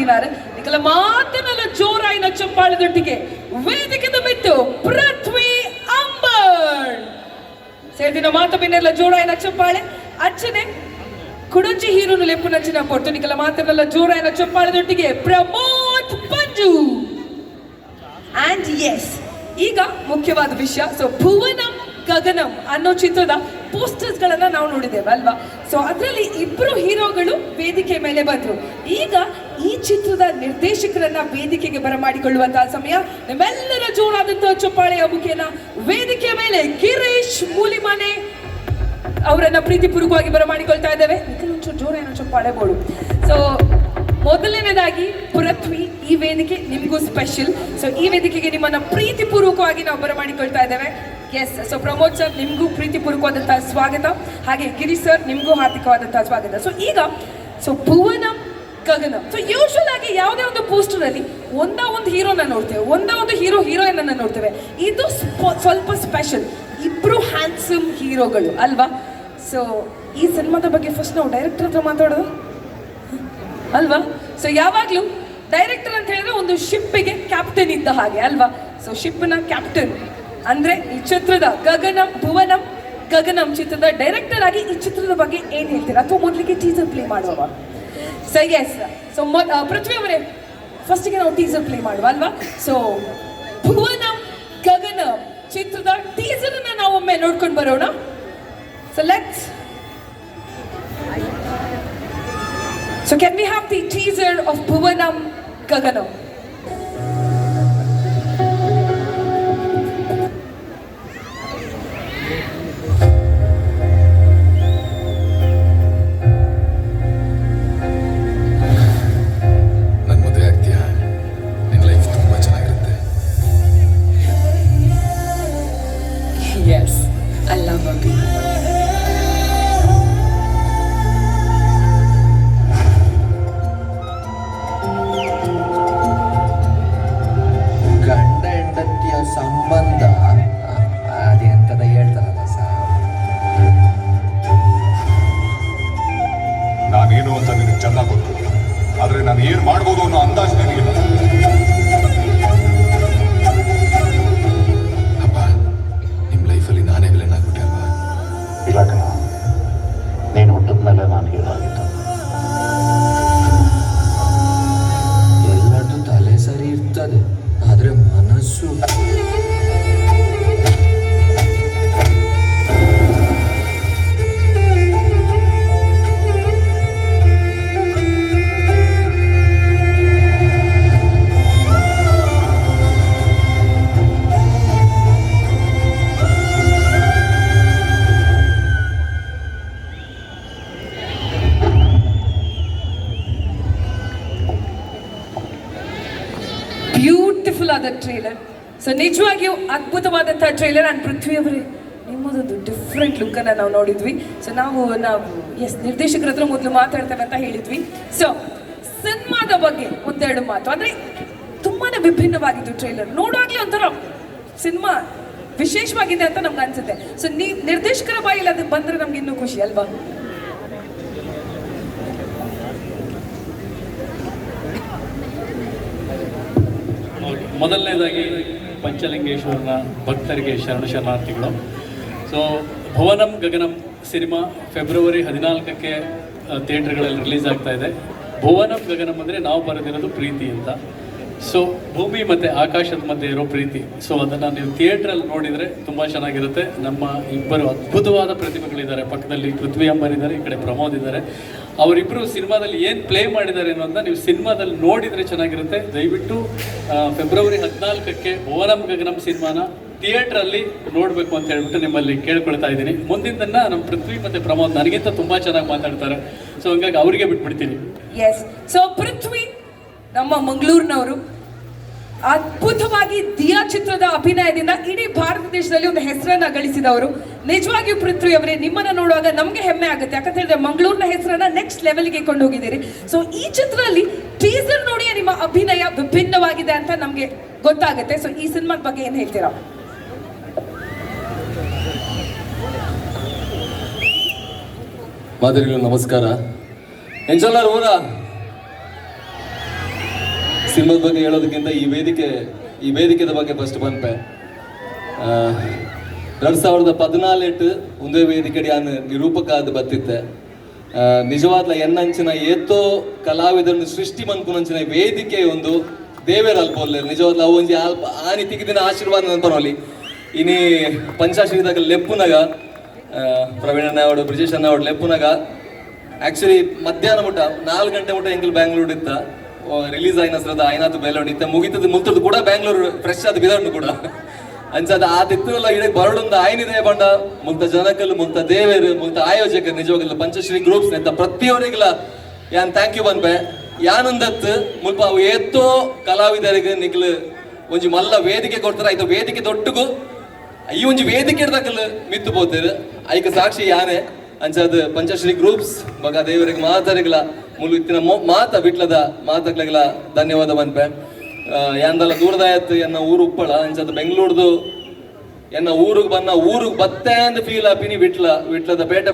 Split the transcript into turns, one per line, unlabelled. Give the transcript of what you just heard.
ಮಾಡಿனாரு. ನಿಕಲ ಮಾತನಲ್ಲ ಜೋರಾಯಿನ ಚಪ್ಪಾಳದೊಟ್ಟಿಗೆ ವೇದಿಕೆದ ಮಿತ್ತು ಪೃಥ್ವಿ ಅಂಬರ್ ಸೇದಿನ ಮಾತು ಬಿನ್ನೆಲ್ಲ ಜೋರಾಯಿನ ಚಪ್ಪಾಳೆ ಅಚ್ಚನೆ ಕುಡಂಚಿ ಹೀರೋನು ಲೆಪ್ಪು ನಚ್ಚಿನ ಪೊಟ್ಟು ನಿಕಲ ಮಾತನಲ್ಲ ಜೋರಾಯಿನ ಚಪ್ಪಾಳದೊಟ್ಟಿಗೆ Pramod ಪಂಜು. And S, ಈಗ ಮುಖ್ಯವಾದ ವಿಷಯ. ಸೊ ಭುವನಂ ಗಗನಂ ಅನ್ನೋ ಚಿತ್ರದ ಪೋಸ್ಟರ್ಸ್ ಗಳನ್ನ ನಾವು ನೋಡಿದ್ದೇವೆ ಅಲ್ವಾ? ಸೊ ಅದರಲ್ಲಿ ಇಬ್ರು ಹೀರೋಗಳು ವೇದಿಕೆ ಮೇಲೆ ಬಂದ್ರು. ಈಗ ಈ ಚಿತ್ರದ ನಿರ್ದೇಶಕರನ್ನ ವೇದಿಕೆಗೆ ಬರಮಾಡಿಕೊಳ್ಳುವಂತಹ ಸಮಯ. ನಿಮ್ಮೆಲ್ಲರ ಜೋರಾದಂತಹ ಚಪ್ಪಾಳೆಯ ಮುಖೇನ ವೇದಿಕೆ ಮೇಲೆ ಗಿರೀಶ್ ಮೂಲಿಮನೆ ಅವರನ್ನ ಪ್ರೀತಿಪೂರ್ವಕವಾಗಿ ಬರಮಾಡಿಕೊಳ್ತಾ ಇದ್ದೇವೆ. ಒಂಚೂರು ಜೋರೇನೋ ಚಪ್ಪಾಳೆ ಬೋಳು. ಸೊ ಮೊದಲನೇದಾಗಿ ಪೃಥ್ವಿ, ಈ ವೇದಿಕೆ ನಿಮಗೂ ಸ್ಪೆಷಲ್. ಸೊ ಈ ವೇದಿಕೆಗೆ ನಿಮ್ಮನ್ನ ಪ್ರೀತಿಪೂರ್ವಕವಾಗಿ ನಾವು ಬರಮಾಡಿಕೊಳ್ತಾ ಇದ್ದೇವೆ. ಎಸ್, ಸೊ ಪ್ರಮೋದ್ ಸರ್ ನಿಮಗೂ ಪ್ರೀತಿಪೂರ್ವಕವಾದಂತಹ ಸ್ವಾಗತ, ಹಾಗೆ ಗಿರೀಶ್ ಸರ್ ನಿಮಗೂ ಹಾರ್ದಿಕವಾದಂತಹ ಸ್ವಾಗತ. ಸೊ ಈಗ ಭುವನಂ ಗಗನಂ. ಸೊ ಯೂಶುವಲ್ ಆಗಿ ಯಾವುದೇ ಒಂದು ಪೋಸ್ಟರ್ ಅಲ್ಲಿ ಒಂದು ಹೀರೋನ ನೋಡ್ತೇವೆ, ಒಂದು ಹೀರೋಯಿನ್ ಅನ್ನ ನೋಡ್ತೇವೆ. ಇದು ಸ್ವಲ್ಪ ಸ್ಪೆಷಲ್, ಇಬ್ರು ಹ್ಯಾಂಡ್ಸಮ್ ಹೀರೋಗಳು ಅಲ್ವಾ? ಸೊ ಈ ಸಿನಿಮಾದ ಬಗ್ಗೆ ಫಸ್ಟ್ ನಾವು ಡೈರೆಕ್ಟರ್ ಹತ್ರ ಮಾತಾಡೋದು ಅಲ್ವಾ? ಸೊ ಯಾವಾಗ್ಲೂ ಡೈರೆಕ್ಟರ್ ಅಂತ ಹೇಳಿದ್ರೆ ಒಂದು ಶಿಪ್ಪಿಗೆ ಕ್ಯಾಪ್ಟನ್ ಇದ್ದ ಹಾಗೆ ಅಲ್ವಾ? ಸೊ ಶಿಪ್ನ ಕ್ಯಾಪ್ಟನ್ ಅಂದ್ರೆ ಈ ಚಿತ್ರದ ಭುವನಂ ಗಗನಂ ಚಿತ್ರದ ಡೈರೆಕ್ಟರ್ ಆಗಿ ಈ ಚಿತ್ರದ ಬಗ್ಗೆ ಏನ್ ಹೇಳ್ತೀರಾ? ಅಥವಾ ಮೊದಲಿಗೆ ಟೀಸರ್ ಪ್ಲೇ ಮಾಡುವ? ಸೊ ಎಸ್, ಸೊ ಪೃಥ್ವಿ ಅವರೇ ಫಸ್ಟಿಗೆ ನಾವು ಟೀಸರ್ ಪ್ಲೇ ಮಾಡುವ ಅಲ್ವಾ? ಸೊ ಭುವನಂ ಗಗನಂ ಚಿತ್ರದ ಟೀಸರ್ ಅನ್ನ ನಾವು ಒಮ್ಮೆ ನೋಡ್ಕೊಂಡು ಬರೋಣ. So let's So can we have the teaser of Bhuvanam Gaganam?
ನನ್ನ ಮದುವೆ ಆಗ್ತೀಯಾ? ನಿನ್ನ ಲೈಫ್ ತುಂಬಾ ಚೆನ್ನಾಗಿರುತ್ತೆ.
Yes, I love Abhi.
ಸಂಬಂಧ ಅದೆಂತದ ಹೇಳ್ತಾರಲ್ಲ ಸರ್.
ನಾನೇನು ಅಂತ ನಿನಗೆ ಚೆನ್ನಾಗಿ ಗೊತ್ತು, ಆದ್ರೆ ನಾನು ಏನ್ ಮಾಡ್ಬೋದು ಅನ್ನೋ ಅಂದಾಜು ನನಗಿಲ್ಲ. ಅಪ್ಪ, ನಿಮ್ ಲೈಫಲ್ಲಿ ನಾನೇ ವಿಲನ್ ಆಗ್ಬಿಟ್ಟೆ ಅಲ್ವಾ?
ಇಲ್ಲ ಕಣ, ನೀನು ಹುಟ್ಟಿದ ಮೇಲೆ ನಾನು ಹೀರೋ ಆಗಿತ್ತು.
ಎಲ್ಲರದ್ದು ತಲೆ ಸರಿ ಇರ್ತದೆ, ಆದ್ರೆ ಮನಸ್ಸು
ಬ್ಯೂಟಿಫುಲ್ ಆದ ಟ್ರೇಲರ್. ಸೊ ನಿಜವಾಗಿಯೂ ಅದ್ಭುತವಾದಂತಹ ಟ್ರೇಲರ್. ಅಂಡ್ ಪೃಥ್ವಿ ಅವರೇ, ನಿಮ್ಮದೊಂದು ಡಿಫ್ರೆಂಟ್ ಲುಕ್ ಅನ್ನ ನಾವು ನೋಡಿದ್ವಿ. ಸೊ ನಾವು ಎಸ್ ನಿರ್ದೇಶಕರ ಹತ್ರ ಮೊದಲು ಮಾತಾಡ್ತೇವೆ ಅಂತ ಹೇಳಿದ್ವಿ. ಸೊ ಸಿನಿಮಾದ ಬಗ್ಗೆ ಒಂದೆರಡು ಮಾತು. ಅಂದ್ರೆ ತುಂಬಾನೇ ವಿಭಿನ್ನವಾಗಿತ್ತು ಟ್ರೇಲರ್. ನೋಡುವಾಗ್ಲೇ ಒಂಥರ ಸಿನಿಮಾ ವಿಶೇಷವಾಗಿದೆ ಅಂತ ನಮ್ಗೆ ಅನ್ಸುತ್ತೆ. ಸೊ ನಿರ್ದೇಶಕರ ಬಾಯಲ್ಲಿ ಅದು ಬಂದ್ರೆ ನಮ್ಗೆ ಇನ್ನೂ ಖುಷಿ ಅಲ್ವಾ?
ಮೊದಲನೇದಾಗಿ ಪಂಚಲಿಂಗೇಶ್ವರನ ಭಕ್ತರಿಗೆ ಶರಣಾರ್ಥಿಗಳು. So ಭುವನಂ Gaganam cinema February 14ಕ್ಕೆ ಥಿಯೇಟರ್ಗಳಲ್ಲಿ release ಆಗ್ತಾ ಇದೆ. ಭುವನಂ ಗಗನಂ ಅಂದರೆ ನಾವು ಬರೆದಿರೋದು ಪ್ರೀತಿ ಅಂತ. ಸೊ ಭೂಮಿ ಮತ್ತು ಆಕಾಶದ ಮಧ್ಯೆ ಇರೋ ಪ್ರೀತಿ. ಸೊ ಅದನ್ನು ನೀವು ಥಿಯೇಟ್ರಲ್ಲಿ ನೋಡಿದರೆ ತುಂಬ ಚೆನ್ನಾಗಿರುತ್ತೆ. ನಮ್ಮ ಇಬ್ಬರು ಅದ್ಭುತವಾದ ಪ್ರತಿಭೆಗಳಿದ್ದಾರೆ. ಪಕ್ಕದಲ್ಲಿ ಪೃಥ್ವಿ ಅಂಬರ್ ಇದ್ದಾರೆ, ಈ ಕಡೆ ಪ್ರಮೋದ್ ಇದ್ದಾರೆ. ಅವರಿಬ್ಬರು ಸಿನಿಮಾದಲ್ಲಿ ಏನು ಪ್ಲೇ ಮಾಡಿದ್ದಾರೆ ಅನ್ನೋದನ್ನ ನೀವು ಸಿನಿಮಾದಲ್ಲಿ ನೋಡಿದರೆ ಚೆನ್ನಾಗಿರುತ್ತೆ. ದಯವಿಟ್ಟು ಫೆಬ್ರವರಿ 14ಕ್ಕೆ ಭುವನಂ ಗಗನಂ ಸಿನಿಮಾನ ಥಿಯೇಟ್ರಲ್ಲಿ ನೋಡಬೇಕು ಅಂತ ಹೇಳ್ಬಿಟ್ಟು ನಿಮ್ಮಲ್ಲಿ ಕೇಳ್ಕೊಳ್ತಾ ಇದ್ದೀನಿ. ಮುಂದಿನ ನಮ್ಮ ಪೃಥ್ವಿ ಮತ್ತು ಪ್ರಮೋದ್ ನನಗಿಂತ ತುಂಬ ಚೆನ್ನಾಗಿ ಮಾತಾಡ್ತಾರೆ. ಸೊ ಹಂಗಾಗಿ ಅವರಿಗೆ ಬಿಟ್ಬಿಡ್ತೀನಿ.
ಎಸ್, ಸೊ ಪೃಥ್ವಿ ನಮ್ಮ ಮಂಗಳೂರಿನವರು ಅದ್ಭುತವಾಗಿ ದಿಯಾ ಚಿತ್ರದ ಅಭಿನಯದಿಂದ ಇಡೀ ಭಾರತ ದೇಶದಲ್ಲಿ ಒಂದು ಹೆಸರನ್ನ ಗಳಿಸಿದವರು. ನಿಜವಾಗಿಯೂ ಪೃಥ್ವಿ ಅವರೇ, ನಿಮ್ಮನ್ನ ನೋಡುವಾಗ ನಮ್ಗೆ ಹೆಮ್ಮೆ ಆಗುತ್ತೆ. ಯಾಕಂತ ಹೇಳಿದ್ರೆ ಮಂಗಳೂರಿನ ಹೆಸರನ್ನ ನೆಕ್ಸ್ಟ್ ಲೆವೆಲ್ಗೆ ಕೊಂಡು ಹೋಗಿದ್ದೀರಿ. ಸೊ ಈ ಚಿತ್ರದಲ್ಲಿ ಟೀಸರ್ ನೋಡಿ ನಿಮ್ಮ ಅಭಿನಯ ವಿಭಿನ್ನವಾಗಿದೆ ಅಂತ ನಮ್ಗೆ ಗೊತ್ತಾಗುತ್ತೆ. ಸೊ ಈ ಸಿನಿಮಾದ ಬಗ್ಗೆ ಏನ್ ಹೇಳ್ತೀರಾ?
ಮಾದರಿಗಳು ನಮಸ್ಕಾರ. ಎಂಚಲ್ಲಾರು ಊರ ಸಿನಿಮಾದ ಬಗ್ಗೆ ಹೇಳೋದಕ್ಕಿಂತ ಈ ವೇದಿಕೆದ ಬಗ್ಗೆ ಫಸ್ಟ್ ಬಂಪೆ 2014 ಒಂದೇ ವೇದಿಕೆಡಿ ನಾನು ನಿರೂಪಕ ಆದ ಬತ್ತಿದ್ದೆ. ನಿಜವಾದ ಎನ್ನಂಚಿನ ಏತೋ ಕಲಾವಿದರನ್ನು ಸೃಷ್ಟಿ ಮನ್ಪುನಂಚಿನ ವೇದಿಕೆ ಒಂದು ದೇವೇರ ಅಲ್ಪೋಲ್ಲ ನಿಜವಾದ ಅವು ಒಂಜಿ ಅಲ್ಪ ಆನಿ ತಿಗಿದಿನ ಆಶೀರ್ವಾದ ನೆನಪನೋಲಿ ಇನಿ ಪಂಚಾಶ್ರೀದಾಗ ಲೆಪ್ಪುನಾಗ ಪ್ರವೀಣ್ ಅವಡು ಬ್ರಿಜೇಶ್ ಅನ್ನ ಅವಡು ಲೆಪ್ಪುನಾಗ ಆಕ್ಚುಲಿ ಮಧ್ಯಾಹ್ನ ಮುಟ್ಟ 4 ಗಂಟೆ ಮುಟ್ಟ ಎಂಕಲ್ ಬ್ಯಾಂಗ್ಳೂರ್ ಇತ್ತ ರಿಲೀಸ್ ಆಯ್ನ ಸರದ ಆಯ್ನಾತು ಬೇಲೋಡ್ ಇತ್ತ ಮುಗಿತದ ಮುಲ್ತದ್ದು ಕೂಡ ಬ್ಯಾಂಗ್ಳೂರ್ ಫ್ರೆಶ್ ಆದ ಬಿದರ್ನು ಕೂಡ ಅಂಚದ ಆ ತಿತ್ತಲ್ಲ ಇಡೀ ಬರಡೊಂದು ಆಯ್ನಿದೆ ಬಂಡ ಮುಕ್ತ ಜನಕಲು ಮುಕ್ತ ದೇವೇರು ಮುಕ್ತ ಆಯೋಜಕರು ನಿಜವಾಗಲ್ಲ ಪಂಚಶ್ರೀ ಗ್ರೂಪ್ಸ್ ಅಂತ ಪ್ರತಿಯೊಬ್ಬರಿಗೆಲ್ಲ ಯಾನ್ ಥ್ಯಾಂಕ್ ಯು ಬನ್ಪೆ ಯಾನಂದತ್ ಮುಲ್ಪ ಅವು ಏತೋ ಕಲಾವಿದರಿಗೆ ನಿಗ್ಲು ಒಂಜಿ ಮಲ್ಲ ವೇದಿಕೆ ಕೊಡ್ತಾರ ಆಯ್ತು ವೇದಿಕೆ ದೊಡ್ಡಗೂ ಈ ಒಂಜಿ ವೇದಿಕೆ ಇಡ್ದಕ್ಕಲ್ಲ ಮಿತ್ತು ಬೋತೇರು ಐಕ ಸಾಕ್ಷಿ ಯಾನೇ ಅಂಚದ ಪಂಚಶ್ರೀ ಗ್ರೂಪ್ಸ್ ಮಗ ದೇವರಿಗೆ ಮಾತಾರಿಗಲ ಮುಲು ಇತ್ತಿನ ಮಾತ ಬಿಟ್ಲದ ಮಾತಕ್ಲೆಗಲ ಧನ್ಯವಾದ ಬನ್ಪೆ ಯಾಂದಲ್ಲ ದೂರದಾಯತ್ ಎನ್ನ ಊರು ಉಪ್ಪಳ ಅಂಚದ ಬೆಂಗಳೂರ್ದು ಎನ್ನ ಊರಿಗೆ ಬತ್ತೆ ಅಂದ್ ಫೀಲ್ ಆಪಿನಿ ವಿಟ್ಲದ ಪೇಟೆ